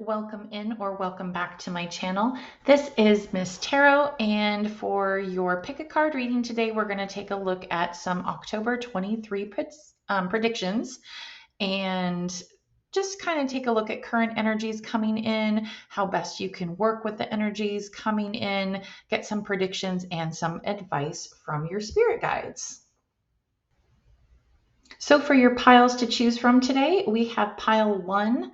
welcome in or welcome back to my channel. This is Miss Tarot, and for your pick a card reading today, we're going to take a look at some October 23 predictions and just kind of take a look at current energies coming in, how best you can work with the energies coming in, get some predictions and some advice from your spirit guides. So for your piles to choose from today, we have pile 1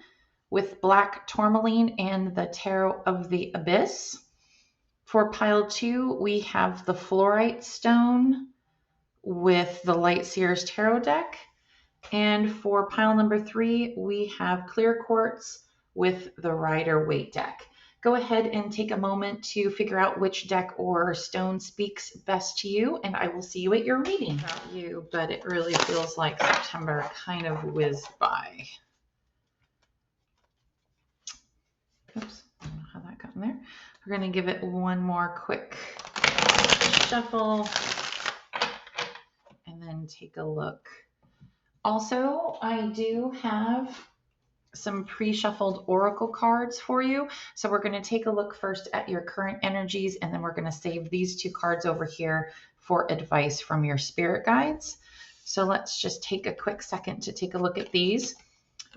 with black tourmaline and the Tarot of the Abyss. For pile 2, we have the fluorite stone with the Light Seers Tarot deck. And for pile number 3, we have clear quartz with the Rider-Waite deck. Go ahead and take a moment to figure out which deck or stone speaks best to you, and I will see you at your reading. Not you, but it really feels like September kind of whizzed by. Oops, I don't know how that got in there. We're going to give it one more quick shuffle and then take a look. Also, I do have some pre-shuffled oracle cards for you. So we're going to take a look first at your current energies, and then we're going to save these 2 cards over here for advice from your spirit guides. So let's just take a quick second to take a look at these.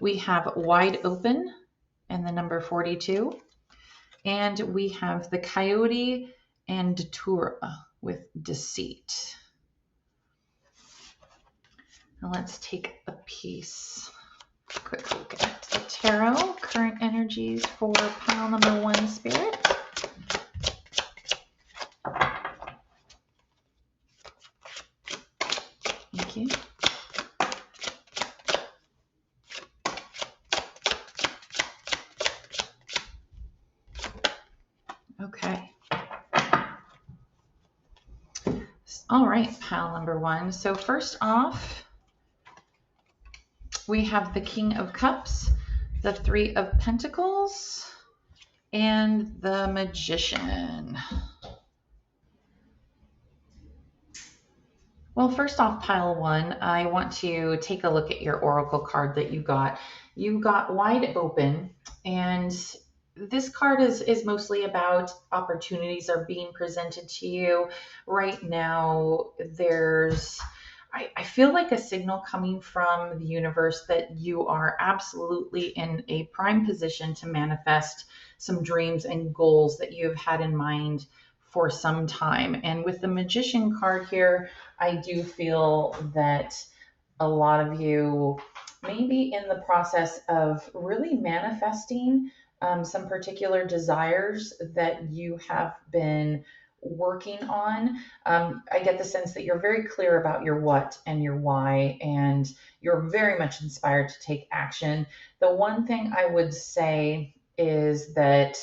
We have Wide Open and the number 42. And we have the Coyote and Datura with Deceit. Now let's take a quick look at the tarot, current energies for pile number 1 spirit. Thank you. Okay. All right, pile number 1. So first off, we have the King of Cups, the 3 of Pentacles, and the Magician. Well, first off, pile 1, I want to take a look at your oracle card that you got. You got Wide Open, and this card is mostly about opportunities are being presented to you. Right now, I feel like a signal coming from the universe that you are absolutely in a prime position to manifest some dreams and goals that you've had in mind for some time. And with the Magician card here, I do feel that a lot of you may be in the process of really manifesting some particular desires that you have been working on. I get the sense that you're very clear about your what and your why, and you're very much inspired to take action. The one thing I would say is that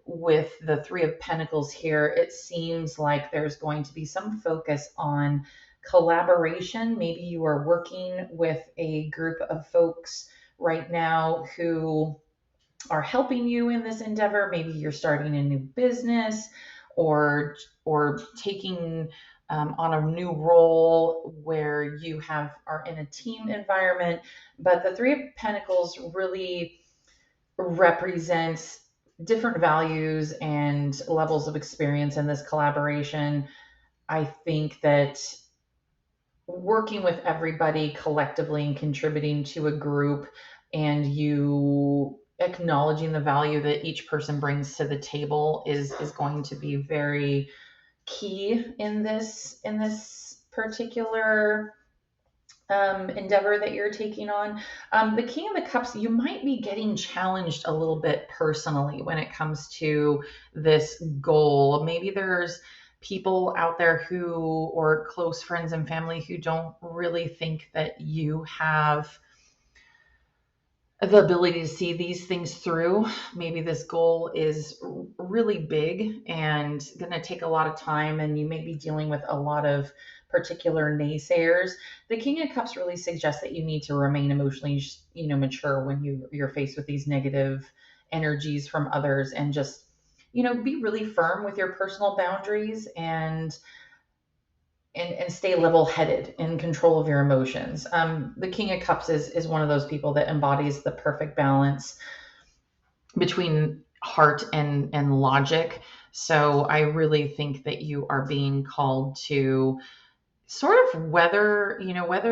with the 3 of Pentacles here, it seems like there's going to be some focus on collaboration. Maybe you are working with a group of folks right now who are helping you in this endeavor. Maybe you're starting a new business or taking on a new role where you are in a team environment. But the 3 of Pentacles really represents different values and levels of experience in this collaboration. I think that working with everybody collectively and contributing to a group, and you acknowledging the value that each person brings to the table is going to be very key in this particular endeavor that you're taking on. The King of the Cups, you might be getting challenged a little bit personally when it comes to this goal. Maybe there's people out there or close friends and family who don't really think that you have the ability to see these things through. Maybe this goal is really big and going to take a lot of time, and you may be dealing with a lot of particular naysayers. The King of Cups really suggests that you need to remain emotionally, mature when you're faced with these negative energies from others, and just, be really firm with your personal boundaries and stay level-headed, in control of your emotions. The King of Cups is one of those people that embodies the perfect balance between heart and logic. So I really think that you are being called to sort of weather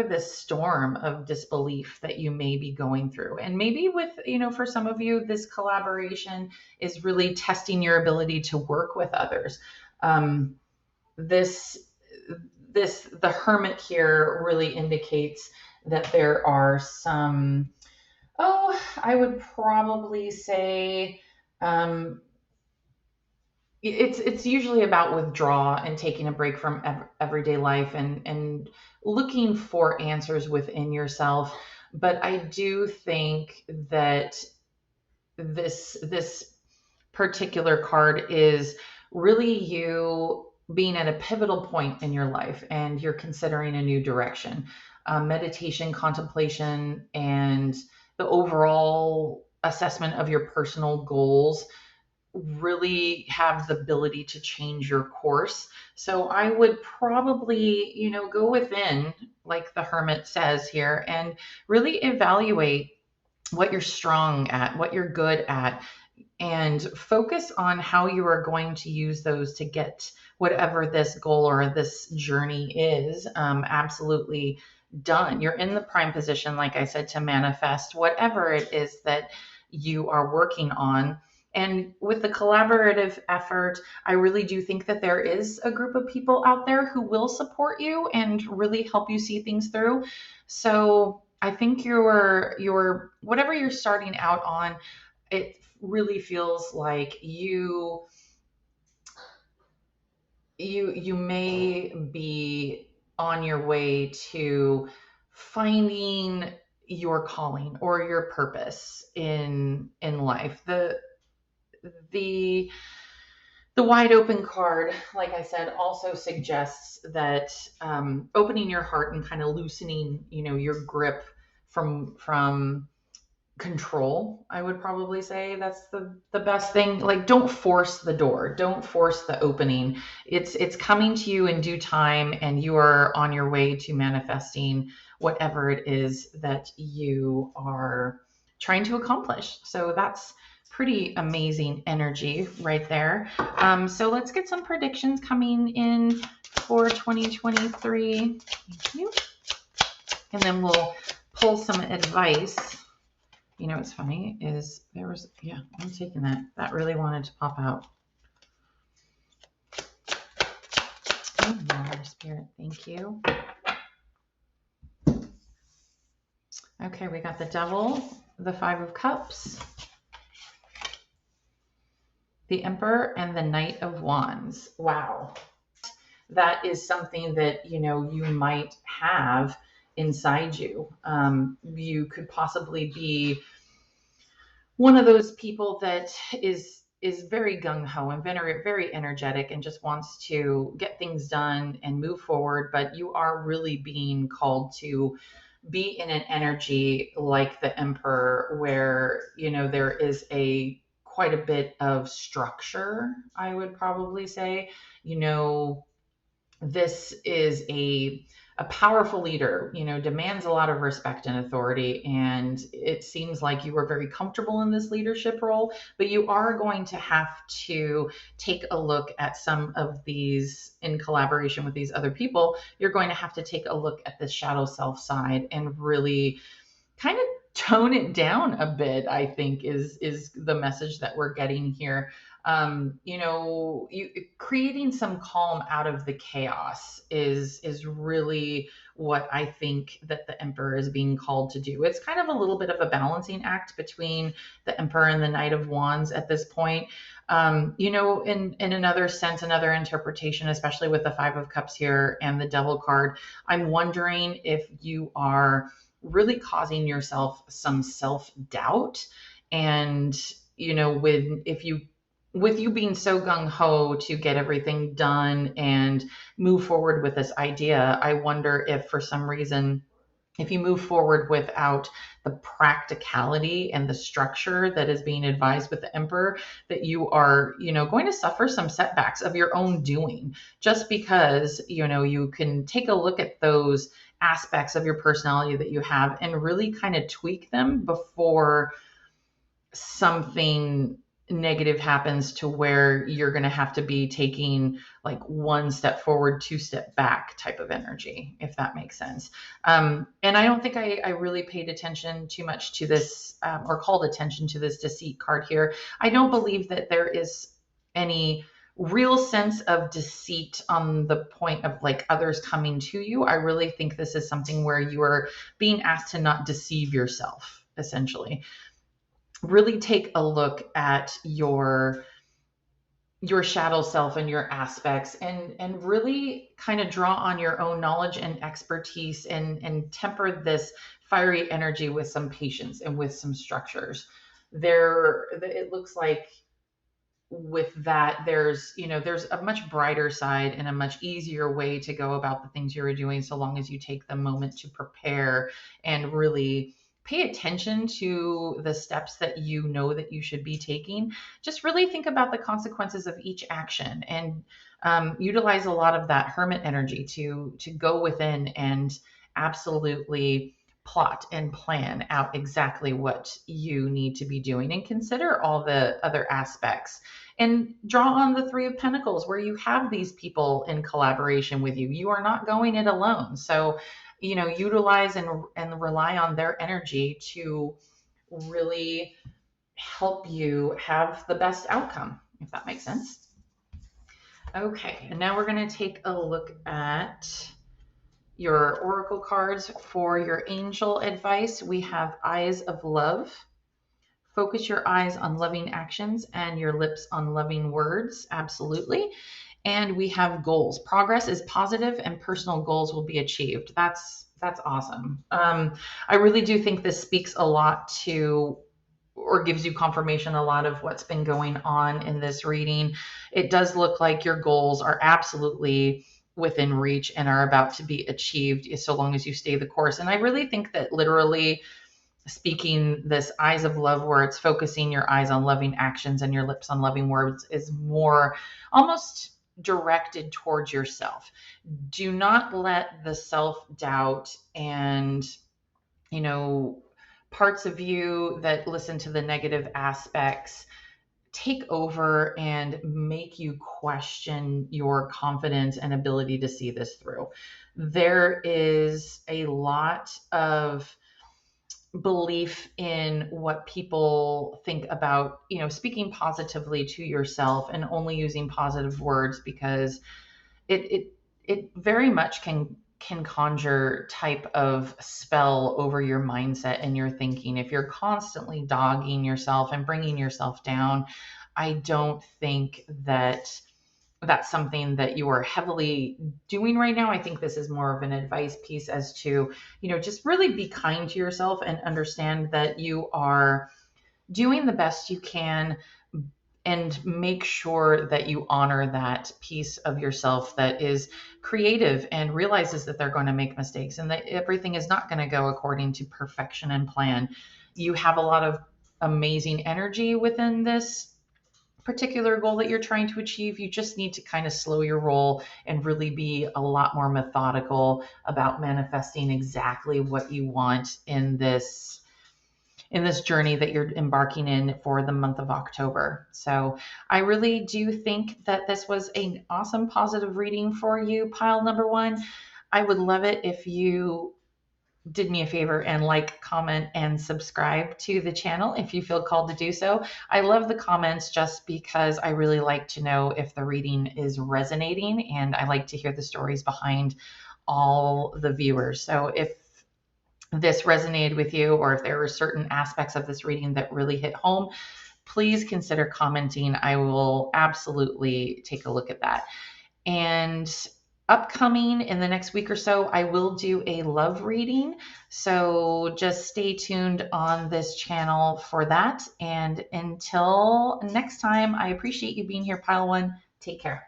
this storm of disbelief that you may be going through. And maybe for some of you, this collaboration is really testing your ability to work with others. Um, this the hermit here really indicates that there are some, I would probably say, um, it's usually about withdrawal and taking a break from everyday life and looking for answers within yourself. But I do think that this particular card is really you being at a pivotal point in your life and you're considering a new direction. Meditation, contemplation, and the overall assessment of your personal goals really have the ability to change your course. So I would probably, go within, like the hermit says here, and really evaluate what you're strong at, what you're good at, and focus on how you are going to use those to get whatever this goal or this journey is, absolutely done. You're in the prime position, like I said, to manifest whatever it is that you are working on. And with the collaborative effort, I really do think that there is a group of people out there who will support you and really help you see things through. So I think your whatever you're starting out on, it really feels like you may be on your way to finding your calling or your purpose in life. The the wide open card, like I said, also suggests that opening your heart and kind of loosening, your grip from control. I would probably say that's the best thing. Like, don't force the door, don't force the opening. It's coming to you in due time, and you are on your way to manifesting whatever it is that you are trying to accomplish. So that's pretty amazing energy right there. So let's get some predictions coming in for 2023. Thank you. And then we'll pull some advice. What's funny is I'm taking that. That really wanted to pop out. Oh, Mother Spirit, thank you. Okay, we got the Devil, the Five of Cups, the Emperor, and the Knight of Wands. Wow. That is something that, you might have inside you. You could possibly be one of those people that is very gung-ho and very energetic and just wants to get things done and move forward, but you are really being called to be in an energy like the Emperor, where there is a quite a bit of structure, I would probably say. This is a powerful leader, demands a lot of respect and authority. And it seems like you are very comfortable in this leadership role, but you are going to have to take a look at some of these in collaboration with these other people. You're going to have to take a look at the shadow self side and really kind of tone it down a bit, I think is the message that we're getting here. Creating some calm out of the chaos is really what I think that the Emperor is being called to do. It's kind of a little bit of a balancing act between the Emperor and the Knight of Wands at this point. In another sense, another interpretation, especially with the Five of Cups here and the Devil card, I'm wondering if you are really causing yourself some self-doubt. And with you being so gung-ho to get everything done and move forward with this idea, I wonder if for some reason, if you move forward without the practicality and the structure that is being advised with the Emperor, that you are, going to suffer some setbacks of your own doing, just because, you can take a look at those aspects of your personality that you have and really kind of tweak them before something negative happens to where you're going to have to be taking like one step forward, two step back type of energy, if that makes sense. And I don't think I really paid attention too much to this, or called attention to this deceit card here. I don't believe that there is any real sense of deceit on the point of like others coming to you. I really think this is something where you are being asked to not deceive yourself, essentially. Really take a look at your shadow self and your aspects, and really kind of draw on your own knowledge and expertise, and temper this fiery energy with some patience and with some structures. There, it looks like with that, there's a much brighter side and a much easier way to go about the things you're doing, so long as you take the moment to prepare and really pay attention to the steps that you know that you should be taking. Just really think about the consequences of each action, and utilize a lot of that hermit energy to go within and absolutely plot and plan out exactly what you need to be doing, and consider all the other aspects, and draw on the Three of Pentacles, where you have these people in collaboration with you. You are not going it alone. So, utilize and rely on their energy to really help you have the best outcome, if that makes sense. Okay, and now we're going to take a look at your oracle cards for your angel advice. We have Eyes of Love. Focus your eyes on loving actions and your lips on loving words. Absolutely. And we have goals. Progress is positive and personal goals will be achieved. That's awesome. I really do think this speaks a lot to, or gives you confirmation a lot of what's been going on in this reading. It does look like your goals are absolutely within reach and are about to be achieved, so long as you stay the course. And I really think that, literally speaking, this Eyes of Love, where it's focusing your eyes on loving actions and your lips on loving words, is more almost directed towards yourself. Do not let the self-doubt and, you know, parts of you that listen to the negative aspects take over and make you question your confidence and ability to see this through. There is a lot of belief in what people think about, speaking positively to yourself and only using positive words, because it very much can conjure type of spell over your mindset and your thinking. If you're constantly dogging yourself and bringing yourself down, I don't think that that's something that you are heavily doing right now. I think this is more of an advice piece as to, just really be kind to yourself and understand that you are doing the best you can, and make sure that you honor that piece of yourself that is creative and realizes that they're going to make mistakes and that everything is not going to go according to perfection and plan. You have a lot of amazing energy within this particular goal that you're trying to achieve. You just need to kind of slow your roll and really be a lot more methodical about manifesting exactly what you want in this journey that you're embarking in for the month of October. So I really do think that this was an awesome positive reading for you, pile number one. I would love it if you did me a favor and like, comment, and subscribe to the channel if you feel called to do so. I love the comments just because I really like to know if the reading is resonating, and I like to hear the stories behind all the viewers. So if this resonated with you, or if there were certain aspects of this reading that really hit home, please consider commenting. I will absolutely take a look at that. And upcoming in the next week or so, I will do a love reading. So just stay tuned on this channel for that. And until next time, I appreciate you being here, Pile One. Take care.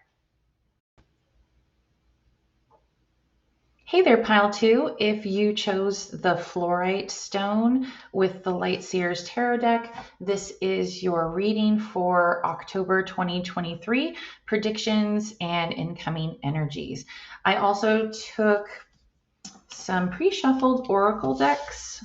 Hey there, Pile Two. If you chose the Fluorite Stone with the Light Seers Tarot deck, this is your reading for October 2023, predictions and incoming energies. I also took some pre-shuffled oracle decks,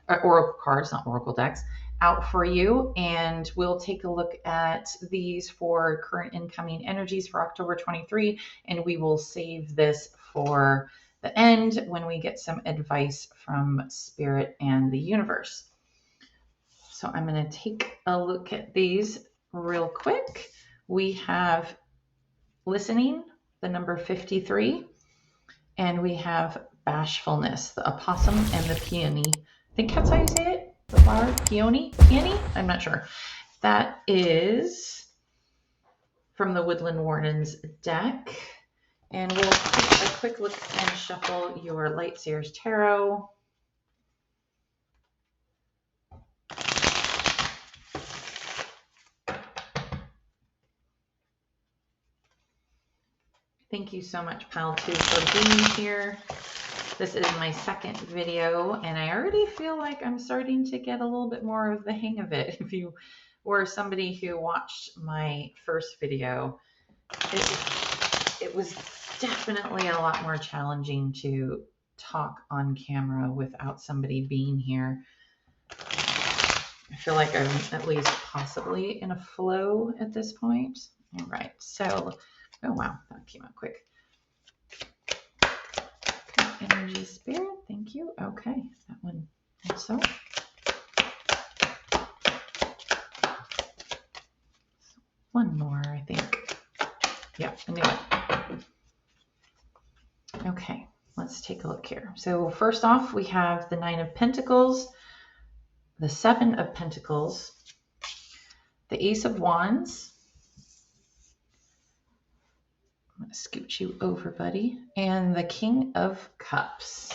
or oracle cards, not oracle decks, out for you, and we'll take a look at these for current incoming energies for October 23, and we will save this for the end when we get some advice from Spirit and the universe. So I'm going to take a look at these real quick. We have listening, the number 53, and we have bashfulness, the opossum and the peony. I think that's how you say it. The flower, peony? I'm not sure. That is from the Woodland Wardens deck. And we'll take a quick look and shuffle your Light Seers Tarot. Thank you so much, Pile 2, for being here. This is my second video, and I already feel like I'm starting to get a little bit more of the hang of it. If you were somebody who watched my first video, it was definitely a lot more challenging to talk on camera without somebody being here. I feel like I'm at least possibly in a flow at this point. All right, so, oh wow, that came out quick. Energy Spirit, thank you. Okay, that one also. One more, I think. Yeah, I knew it. Okay, let's take a look here. So first off, we have the Nine of Pentacles, the Seven of Pentacles, the Ace of Wands. I'm going to scoot you over, buddy. And the King of Cups.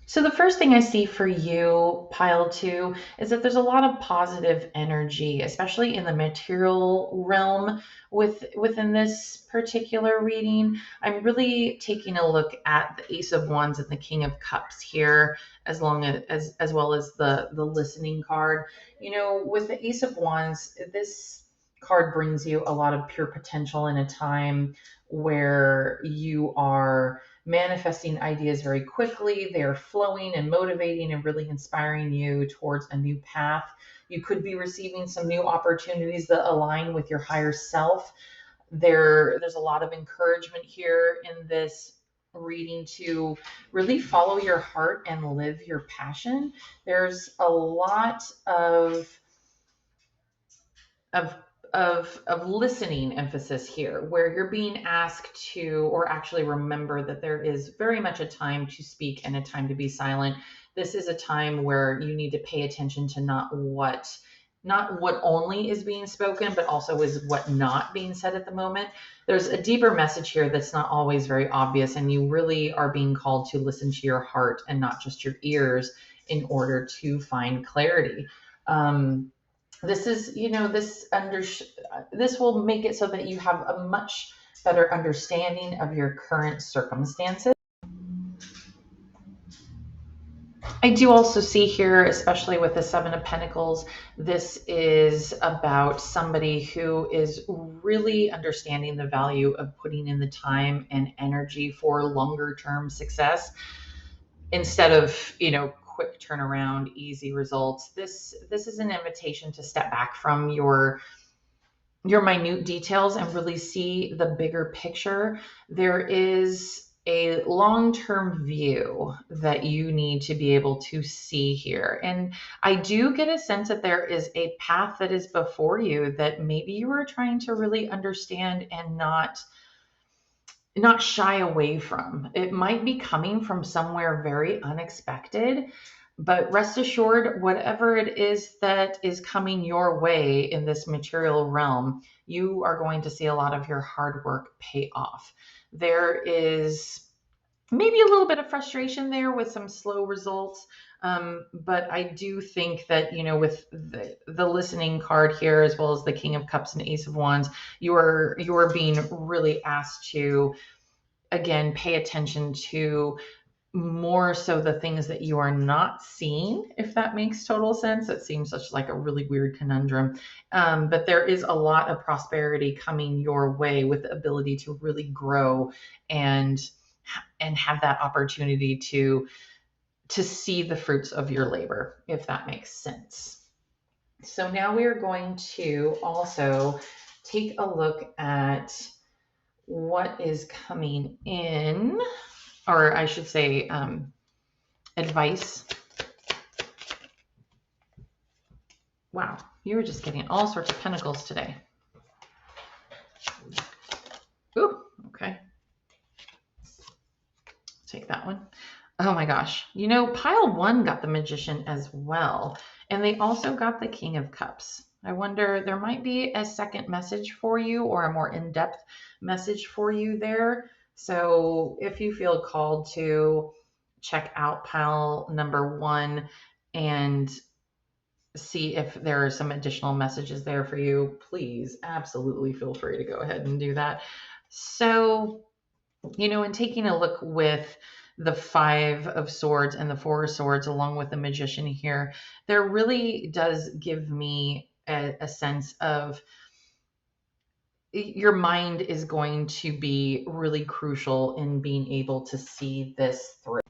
So the first thing I see for you, Pile 2, is that there's a lot of positive energy, especially in the material realm within this particular reading. I'm really taking a look at the Ace of Wands and the King of Cups here, as well as the listening card. You know, with the Ace of Wands, this card brings you a lot of pure potential in a time where you are manifesting ideas very quickly. They're flowing and motivating and really inspiring you towards a new path. You could be receiving some new opportunities that align with your higher self. There's a lot of encouragement here in this reading to really follow your heart and live your passion. There's a lot of listening emphasis here, where you're being asked to, or actually remember that there is very much a time to speak and a time to be silent. This is a time where you need to pay attention to not what only is being spoken, but also is what not being said at the moment. There's a deeper message here that's not always very obvious, and you really are being called to listen to your heart and not just your ears in order to find clarity. This is, this will make it so that you have a much better understanding of your current circumstances. I do also see here, especially with the Seven of Pentacles, this is about somebody who is really understanding the value of putting in the time and energy for longer term success instead of, quick turnaround, easy results. This is an invitation to step back from your minute details and really see the bigger picture. There is a long-term view that you need to be able to see here. And I do get a sense that there is a path that is before you that maybe you are trying to really understand and not shy away from. It might be coming from somewhere very unexpected, but rest assured, whatever it is that is coming your way in this material realm, you are going to see a lot of your hard work pay off. There is maybe a little bit of frustration there with some slow results. But I do think that, with the listening card here, as well as the King of Cups and Ace of Wands, you are being really asked to, again, pay attention to more so the things that you are not seeing, if that makes total sense. It seems such like a really weird conundrum. But there is a lot of prosperity coming your way with the ability to really grow and have that opportunity to to see the fruits of your labor, if that makes sense. So now we are going to also take a look at what is coming in, or I should say, advice. Wow, you were just getting all sorts of pentacles today. Ooh, okay. Take that one. Oh my gosh. You know, pile one got the Magician as well. And they also got the King of Cups. I wonder, there might be a second message for you or a more in-depth message for you there. So if you feel called to check out pile number one and see if there are some additional messages there for you, please absolutely feel free to go ahead and do that. So, you know, in taking a look with the Five of Swords and the Four of Swords, along with the Magician here, there really does give me a sense of your mind is going to be really crucial in being able to see this through.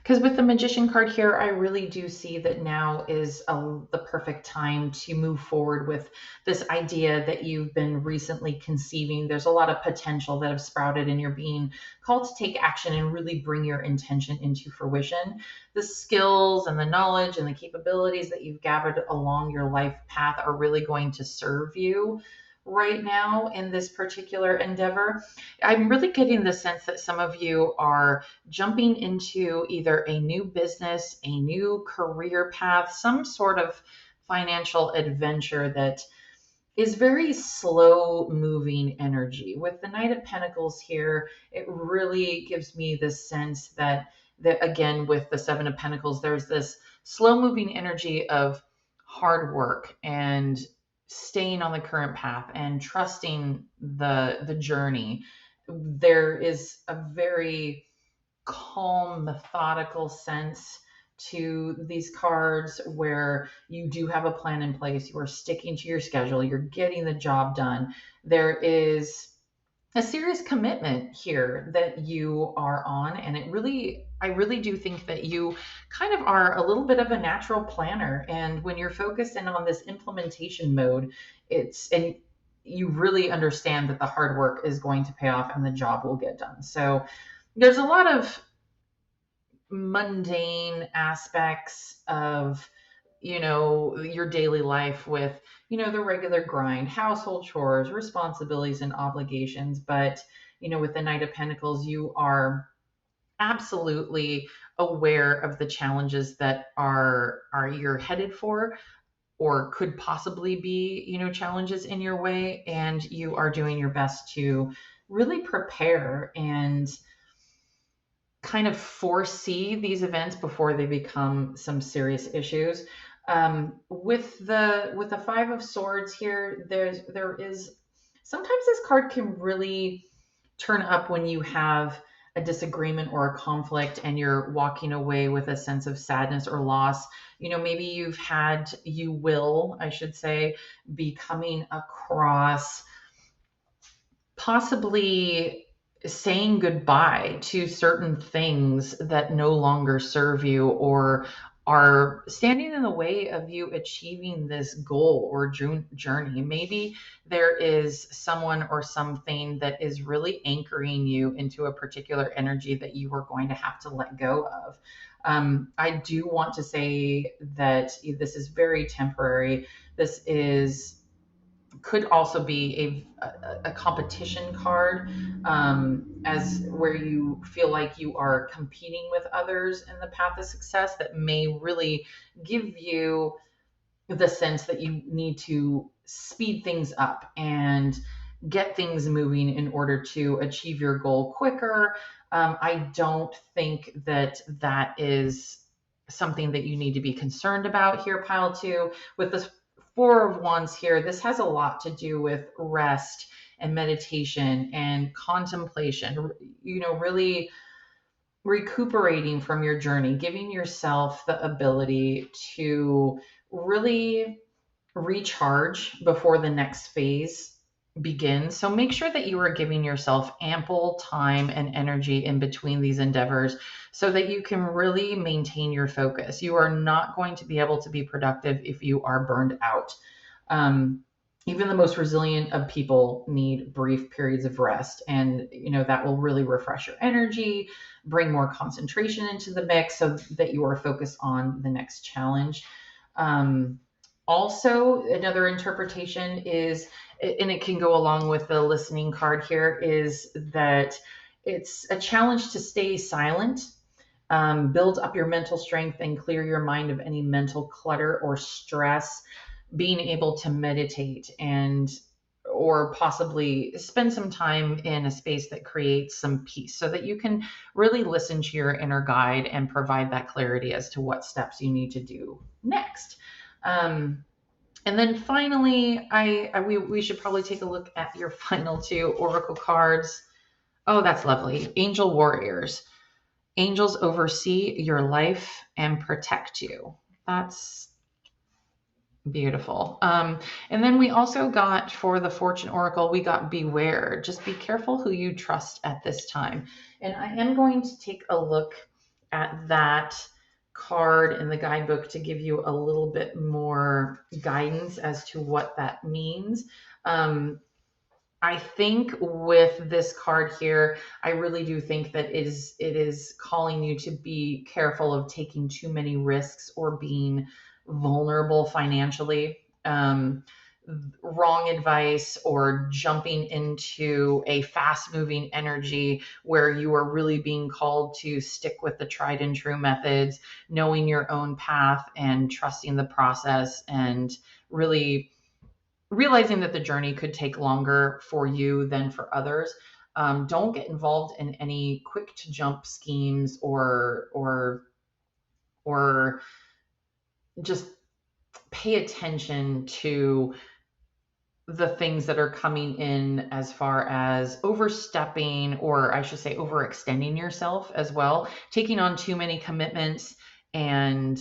Because with the Magician card here, I really do see that now is the perfect time to move forward with this idea that you've been recently conceiving. There's a lot of potential that have sprouted, and you're being called to take action and really bring your intention into fruition. The skills and the knowledge and the capabilities that you've gathered along your life path are really going to serve you right now in this particular endeavor. I'm really getting the sense that some of you are jumping into either a new business, a new career path, some sort of financial adventure that is very slow moving energy. With the Knight of Pentacles here, it really gives me this sense that again, with the Seven of Pentacles, there's this slow moving energy of hard work and staying on the current path and trusting the journey. There is a very calm, methodical sense to these cards where you do have a plan in place. You are sticking to your schedule. You're getting the job done. There is a serious commitment here that you are on. And I really do think that you kind of are a little bit of a natural planner. And when you're focused in on this implementation mode, and you really understand that the hard work is going to pay off and the job will get done. So there's a lot of mundane aspects of your daily life with the regular grind, household chores, responsibilities, and obligations. But with the Knight of Pentacles, you are absolutely aware of the challenges that are you're headed for, or could possibly be challenges in your way, and you are doing your best to really prepare and kind of foresee these events before they become some serious issues. With the Five of Swords here, there is sometimes this card can really turn up when you have a disagreement or a conflict and you're walking away with a sense of sadness or loss. Maybe you will, I should say, be coming across possibly saying goodbye to certain things that no longer serve you or are standing in the way of you achieving this goal or journey. Maybe there is someone or something that is really anchoring you into a particular energy that you are going to have to let go of. I do want to say that this is very temporary. This could also be a competition card, as where you feel like you are competing with others in the path of success, that may really give you the sense that you need to speed things up and get things moving in order to achieve your goal quicker. I don't think that is something that you need to be concerned about here, pile two. With this Four of Wands here, this has a lot to do with rest and meditation and contemplation, really recuperating from your journey, giving yourself the ability to really recharge before the next phase begin. So make sure that you are giving yourself ample time and energy in between these endeavors so that you can really maintain your focus. You are not going to be able to be productive if you are burned out. Um, Even the most resilient of people need brief periods of rest, and that will really refresh your energy, bring more concentration into the mix so that you are focused on the next challenge. um, Also, another interpretation is, and it can go along with the listening card here, is that it's a challenge to stay silent, build up your mental strength, and clear your mind of any mental clutter or stress. Being able to meditate and or possibly spend some time in a space that creates some peace so that you can really listen to your inner guide and provide that clarity as to what steps you need to do next. Um, and then finally, we should probably take a look at your final two oracle cards. Oh, that's lovely. Angel Warriors. Angels oversee your life and protect you. That's beautiful. And then we also got, for the Fortune Oracle, we got Beware. Just be careful who you trust at this time. And I am going to take a look at that card in the guidebook to give you a little bit more guidance as to what that means. I think with this card here, I really do think that it is calling you to be careful of taking too many risks or being vulnerable financially. Wrong advice or jumping into a fast moving energy where you are really being called to stick with the tried and true methods, knowing your own path and trusting the process, and really realizing that the journey could take longer for you than for others. Don't get involved in any quick to jump schemes or just pay attention to the things that are coming in as far as overstepping, or I should say overextending yourself as well, taking on too many commitments and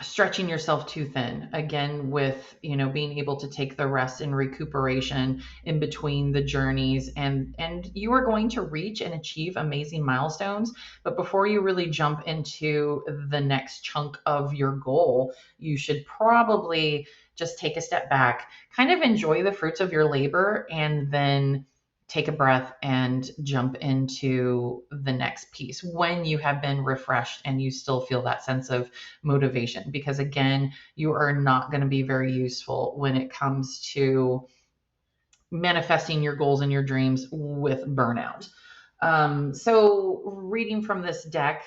stretching yourself too thin, again, with being able to take the rest and recuperation in between the journeys. And you are going to reach and achieve amazing milestones, but before you really jump into the next chunk of your goal, you should probably just take a step back, kind of enjoy the fruits of your labor, and then take a breath and jump into the next piece when you have been refreshed and you still feel that sense of motivation. Because again, you are not going to be very useful when it comes to manifesting your goals and your dreams with burnout. So reading from this deck,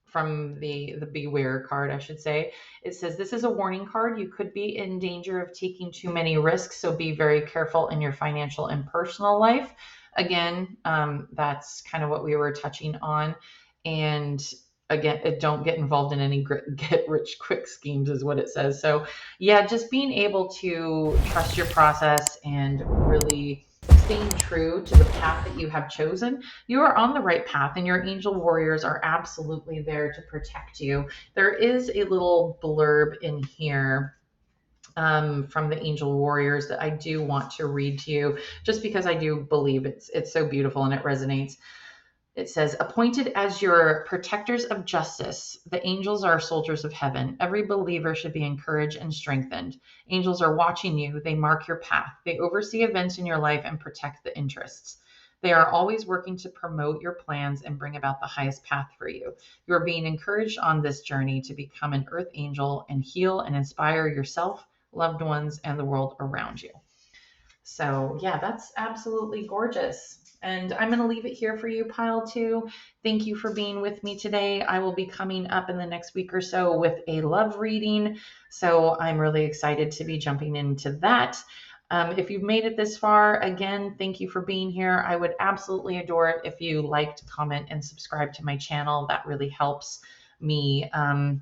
from the Beware card, I should say, it says this is a warning card. You could be in danger of taking too many risks, so be very careful in your financial and personal life. Again, that's kind of what we were touching on. And again, don't get involved in any get rich quick schemes, is what it says. So yeah, just being able to trust your process and really staying true to the path that you have chosen. You are on the right path, and your angel warriors are absolutely there to protect you. There is a little blurb in here from the angel warriors that I do want to read to you, just because I do believe it's so beautiful and it resonates. It says, appointed as your protectors of justice, the angels are soldiers of heaven. Every believer should be encouraged and strengthened. Angels are watching you. They mark your path. They oversee events in your life and protect the interests. They are always working to promote your plans and bring about the highest path for you. You are being encouraged on this journey to become an earth angel and heal and inspire yourself, loved ones, and the world around you. So, yeah, that's absolutely gorgeous. And I'm going to leave it here for you, Pile 2. Thank you for being with me today. I will be coming up in the next week or so with a love reading. So I'm really excited to be jumping into that. If you've made it this far, again, thank you for being here. I would absolutely adore it if you liked, comment, and subscribe to my channel. That really helps me, in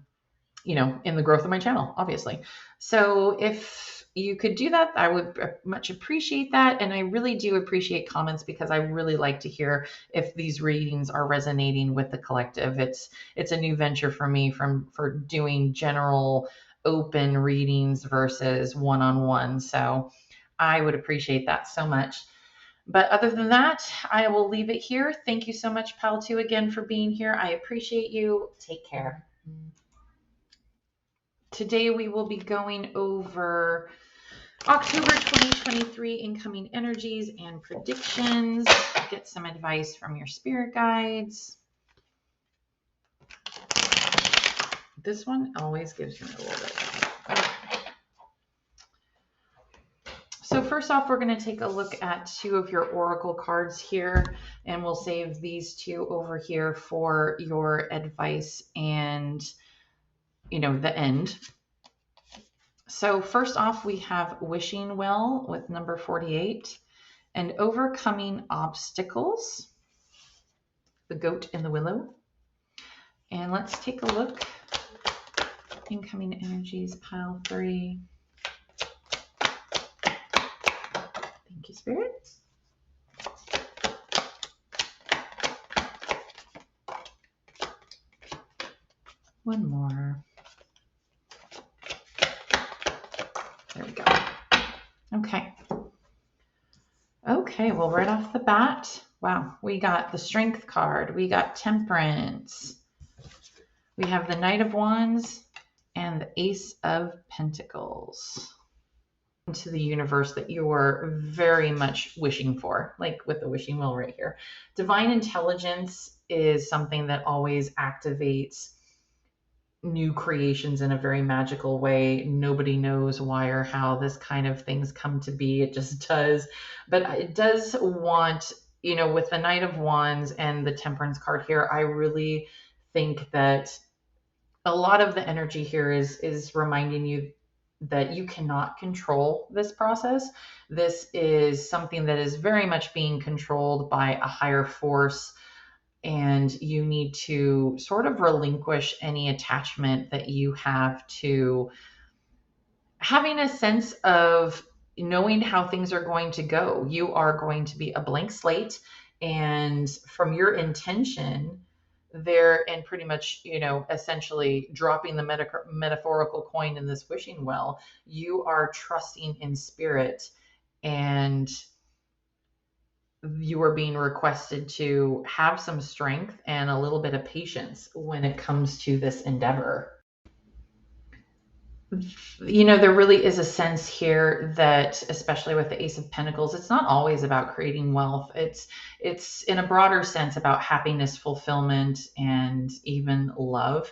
the growth of my channel, obviously. So if you could do that, I would much appreciate that. And I really do appreciate comments, because I really like to hear if these readings are resonating with the collective. It's a new venture for me for doing general open readings versus one-on-one. So I would appreciate that so much. But other than that, I will leave it here. Thank you so much, Pal 2, again for being here. I appreciate you. Take care. Today we will be going over October 2023 incoming energies and predictions. Get some advice from your spirit guides. This one always gives me a little bit. Okay. So first off, we're going to take a look at two of your oracle cards here, and we'll save these two over here for your advice and, the end. So first off, we have Wishing Well with number 48 and Overcoming Obstacles, the goat and the willow. And let's take a look. Incoming energies, pile 3. Thank you, Spirit. One more. There we go. Okay, well, right off the bat, wow, we got the Strength card. We got Temperance. We have the Knight of Wands and the Ace of Pentacles. Into the universe that you are very much wishing for, like with the wishing well right here. Divine intelligence is something that always activates new creations in a very magical way. Nobody knows why or how this kind of things come to be. It just does. But it does want, with the Knight of Wands and the Temperance card here, I really think that a lot of the energy here is reminding you that you cannot control this process. This is something that is very much being controlled by a higher force, and you need to sort of relinquish any attachment that you have to having a sense of knowing how things are going to go. You are going to be a blank slate, and from your intention there, and pretty much, essentially dropping the metaphorical coin in this wishing well, you are trusting in spirit, and you are being requested to have some strength and a little bit of patience when it comes to this endeavor. There really is a sense here that, especially with the Ace of Pentacles, it's not always about creating wealth. It's in a broader sense about happiness, fulfillment, and even love.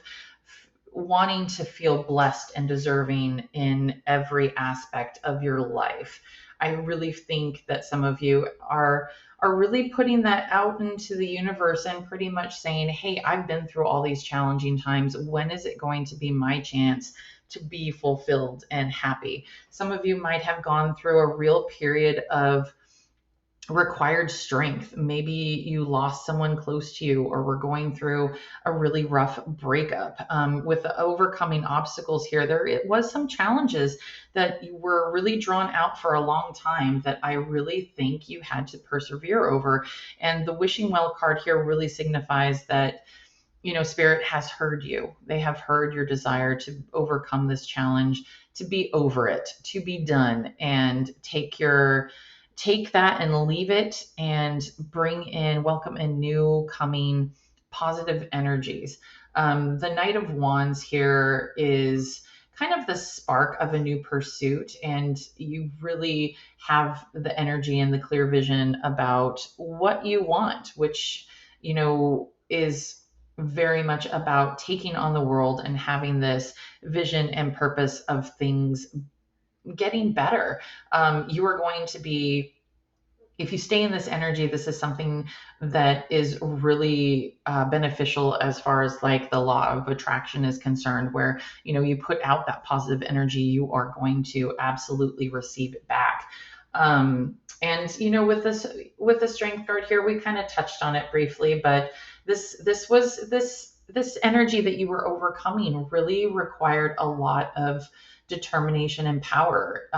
Wanting to feel blessed and deserving in every aspect of your life. I really think that some of you are really putting that out into the universe and pretty much saying, hey, I've been through all these challenging times. When is it going to be my chance to be fulfilled and happy? Some of you might have gone through a real period of required strength. Maybe you lost someone close to you, or were going through a really rough breakup. With the overcoming obstacles here, it was some challenges that you were really drawn out for a long time that I really think you had to persevere over. And the wishing well card here really signifies that Spirit has heard you. They have heard your desire to overcome this challenge, to be over it, to be done, and take that and leave it, and welcome in new coming positive energies. The Knight of Wands here is kind of the spark of a new pursuit, and you really have the energy and the clear vision about what you want, which, is very much about taking on the world and having this vision and purpose of things getting better. You are going to be, if you stay in this energy, this is something that is really beneficial as far as like the law of attraction is concerned, where, you put out that positive energy, you are going to absolutely receive it back. And, with the Strength card here, we kind of touched on it briefly, but this energy that you were overcoming really required a lot of determination and power.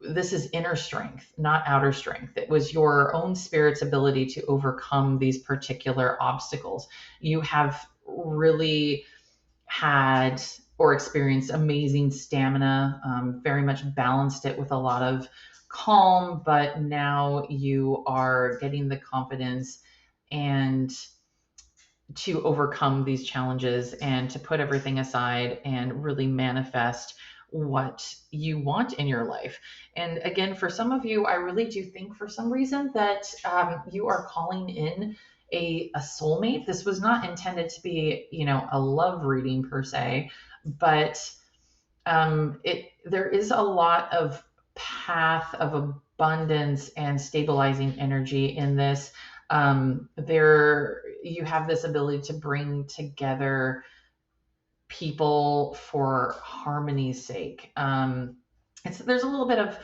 This is inner strength, not outer strength. It was your own spirit's ability to overcome these particular obstacles. You have really had or experienced amazing stamina, very much balanced it with a lot of calm, but now you are getting the confidence and to overcome these challenges and to put everything aside and really manifest what you want in your life. And again, for some of you, I really do think for some reason that you are calling in a soulmate. This was not intended to be, a love reading per se, but there is a lot of path of abundance and stabilizing energy in this. There you have this ability to bring together people for harmony's sake. There's a little bit of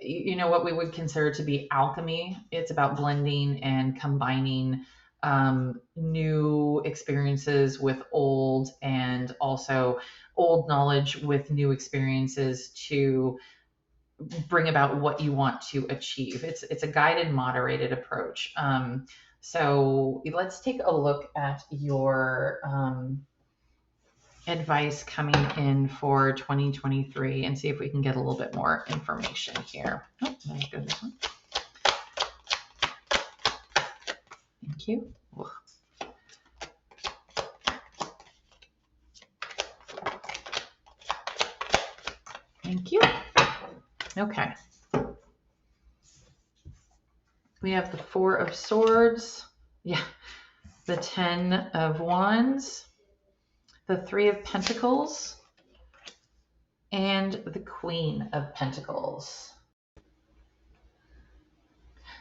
what we would consider to be alchemy. It's about blending and combining new experiences with old, and also old knowledge with new experiences to bring about what you want to achieve. It's a guided, moderated approach. So let's take a look at your advice coming in for 2023 and see if we can get a little bit more information here. Oh, let's go this one. Thank you. Thank you. Okay. We have the Four of Swords. Yeah. The 10 of Wands. The Three of Pentacles. And the Queen of Pentacles.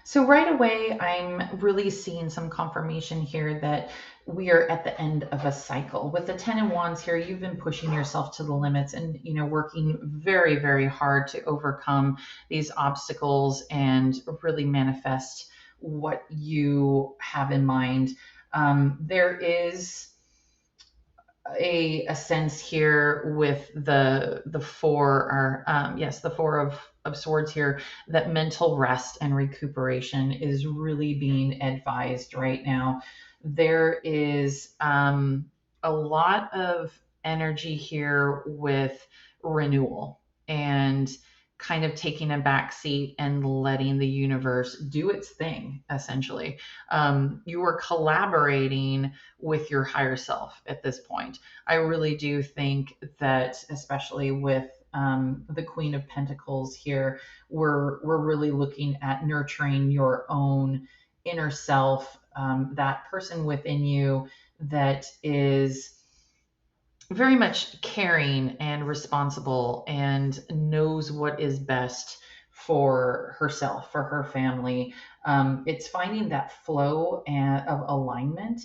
So right away, I'm really seeing some confirmation here that we are at the end of a cycle. With the 10 of Wands here, you've been pushing yourself to the limits and, working very, very hard to overcome these obstacles and really manifest what you have in mind. There is a sense here with the four, or the Four of Swords here, that mental rest and recuperation is really being advised right now. There is a lot of energy here with renewal and kind of taking a back seat and letting the universe do its thing, essentially. You are collaborating with your higher self at this point. I really do think that, especially with the Queen of Pentacles here, we're really looking at nurturing your own inner self, that person within you that is very much caring and responsible and knows what is best for herself, for her family. It's finding that flow of alignment.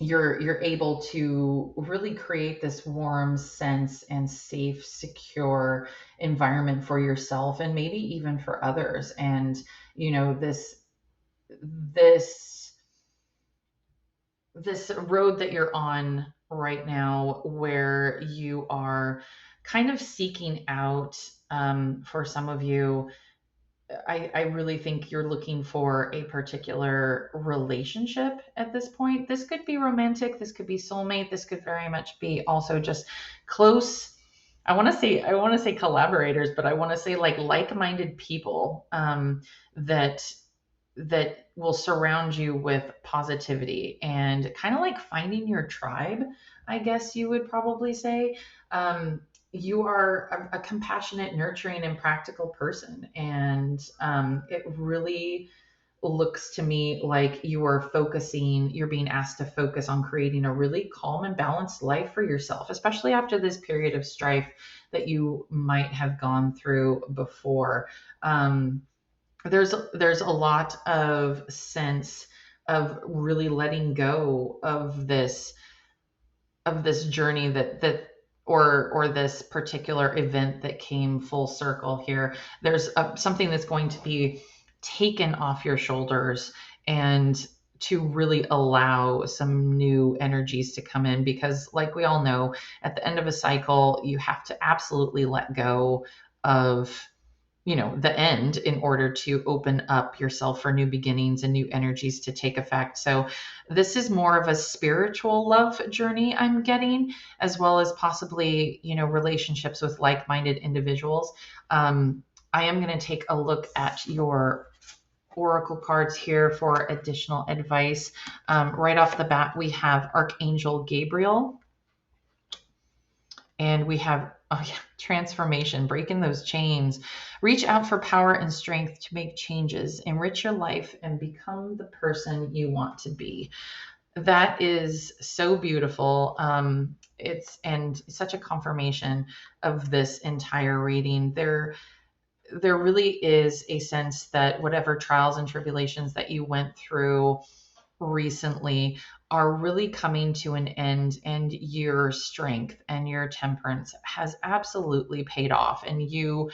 You're able to really create this warm sense and safe, secure environment for yourself and maybe even for others. And this road that you're on right now, where you are kind of seeking out, for some of you, I really think you're looking for a particular relationship at this point. This could be romantic, this could be soulmate, this could very much be also just close. I want to say collaborators, but I want to say like-minded people, that will surround you with positivity and kind of like finding your tribe, I guess you would probably say. You are a compassionate, nurturing, and practical person. And it really looks to me like you're being asked to focus on creating a really calm and balanced life for yourself, especially after this period of strife that you might have gone through before. There's a lot of sense of really letting go of this journey or this particular event that came full circle here. There's something that's going to be taken off your shoulders, and to really allow some new energies to come in, because like we all know, at the end of a cycle, you have to absolutely let go of the end in order to open up yourself for new beginnings and new energies to take effect. So this is more of a spiritual love journey I'm getting, as well as possibly, relationships with like-minded individuals. I am going to take a look at your oracle cards here for additional advice. Right off the bat, we have Archangel Gabriel, and we have, oh yeah, transformation, breaking those chains. Reach out for power and strength to make changes, enrich your life, and become the person you want to be. That is so beautiful. It's and such a confirmation of this entire reading. There really is a sense that whatever trials and tribulations that you went through recently are really coming to an end, and your strength and your temperance has absolutely paid off, and you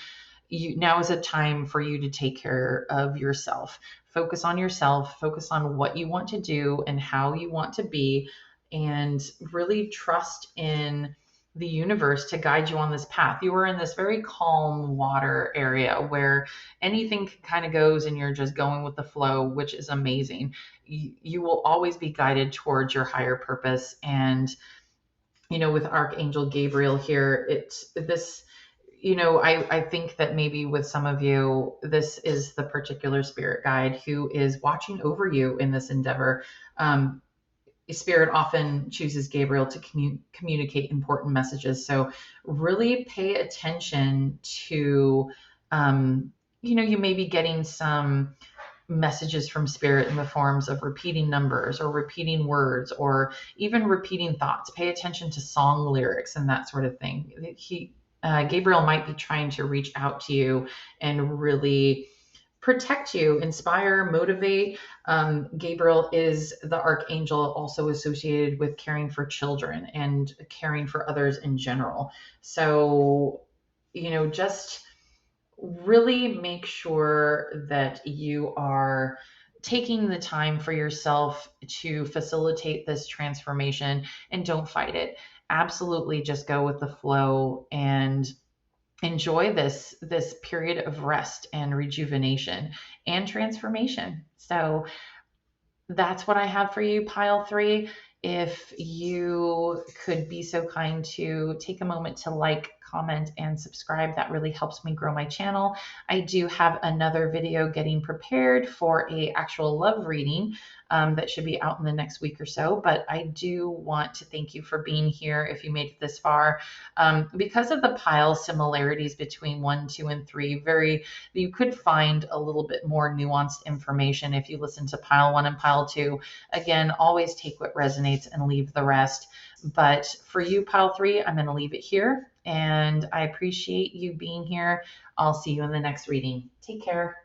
now is a time for you to take care of yourself. Focus on yourself, focus on what you want to do and how you want to be, and really trust in the universe to guide you on this path. You are in this very calm water area where anything kind of goes and you're just going with the flow, which is amazing. You will always be guided towards your higher purpose. And with Archangel Gabriel here, it's this, I think that maybe with some of you, this is the particular spirit guide who is watching over you in this endeavor. Spirit often chooses Gabriel to communicate important messages. So really pay attention to, you may be getting some messages from spirit in the forms of repeating numbers or repeating words or even repeating thoughts. Pay attention to song lyrics and that sort of thing. Gabriel might be trying to reach out to you and really protect you, inspire, motivate. Gabriel is the archangel also associated with caring for children and caring for others in general. So, just really make sure that you are taking the time for yourself to facilitate this transformation, and don't fight it. Absolutely just go with the flow and enjoy this period of rest and rejuvenation and transformation. So that's what I have for you, pile three. If you could be so kind to take a moment to like, comment, and subscribe, that really helps me grow my channel. I do have another video getting prepared for a actual love reading that should be out in the next week or so. But I do want to thank you for being here if you made it this far. Because of the pile similarities between 1, 2, and 3, you could find a little bit more nuanced information if you listen to pile 1 and pile 2. Again, always take what resonates and leave the rest. But for you, pile 3, I'm going to leave it here. And I appreciate you being here. I'll see you in the next reading. Take care.